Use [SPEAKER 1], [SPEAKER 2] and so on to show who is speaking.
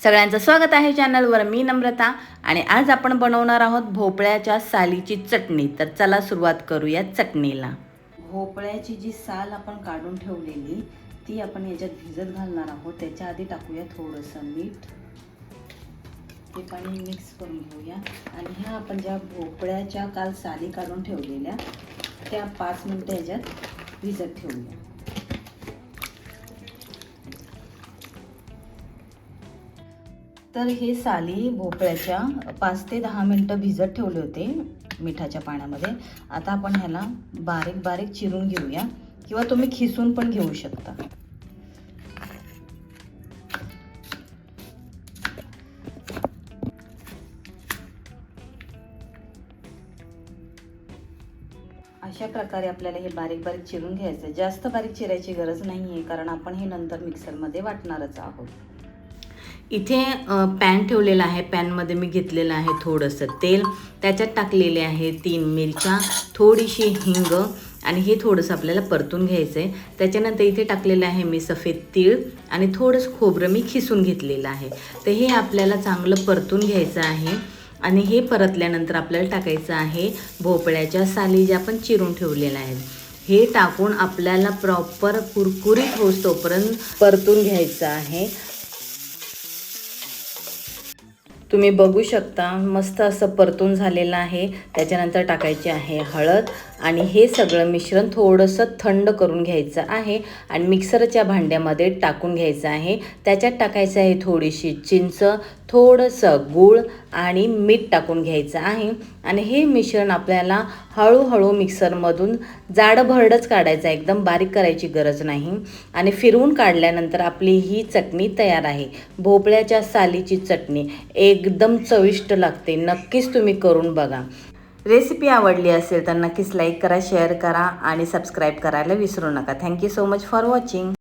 [SPEAKER 1] सगळ्यांचं स्वागत आहे चॅनलवर. मी नम्रता आणि आज आपण बनवणार आहोत भोपळ्याच्या सालीची चटणी. तर चला सुरुवात करूया चटणीला. भोपळ्याची जी साल आपण काढून ठेवलेली ती आपण याच्यात भिजत घालणार आहोत. त्याच्या आधी टाकूया थोडंसं मीठ. ते पाणी मिक्स करून घेऊया आणि ह्या आपण ज्या भोपळ्याच्या काल साली काढून ठेवलेल्या त्या 5 मिनिटं याच्यात भिजत ठेवूया. तर हे साली भोपळ्याच्या 5 ते 10 मिनिटं भिजत ठेवले होते मिठाच्या पाण्यामध्ये. आता आपण ह्याला बारीक बारीक चिरून घेऊया किंवा तुम्ही खिसून पण घेऊ शकता. अशा प्रकारे आपल्याला हे बारीक बारीक चिरून घ्यायचं. जास्त बारीक चिरायची गरज नाही आहे कारण आपण हे नंतर मिक्सरमध्ये वाटणारच आहोत. इथे पॅन ठेवलेला आहे. पॅनमध्ये मी घेतलेलं आहे थोडंसं तेल. त्याच्यात टाकलेले आहे 3 मिरच्या, थोडीशी हिंग आणि हे थोडंसं आपल्याला परतून घ्यायचं आहे. त्याच्यानंतर इथे टाकलेलं आहे मी सफेद तीळ आणि थोडंसं खोबरं मी खिसून घेतलेलं आहे. तर हे आपल्याला चांगलं परतून घ्यायचं आहे आणि हे परतल्यानंतर आपल्याला टाकायचं आहे भोपळ्याच्या साली ज्या आपण चिरून ठेवलेल्या आहेत. हे टाकून आपल्याला प्रॉपर कुरकुरीत होईस्तोपर्यंत परतून घ्यायचं आहे. तुम्ही बघू शकता मस्त असं परतून झालेलं आहे. त्याच्यानंतर टाकायचे आहे हळद आणि हे सगळं मिश्रण थोडंसं थंड करून घ्यायचं आहे आणि मिक्सरच्या भांड्यामध्ये टाकून घ्यायचं आहे. त्याच्यात टाकायचं आहे थोडीशी चिंच, थोडंसं गूळ आणि मीठ टाकून घ्यायचं आहे आणि हे मिश्रण आपल्याला हळूहळू मिक्सरमधून जाडभरडच काढायचं आहे. एकदम बारीक करायची गरज नाही आणि फिरवून काढल्यानंतर आपली ही चटणी तयार आहे. भोपळ्याच्या सालीची चटणी एकदम चविष्ट लागते. नक्कीच तुम्ही करून बघा. रेसिपी आवडली असेल तर नक्कीच लाईक करा, शेअर करा आणि सबस्क्राईब करायला विसरू नका. Thank you so much for watching.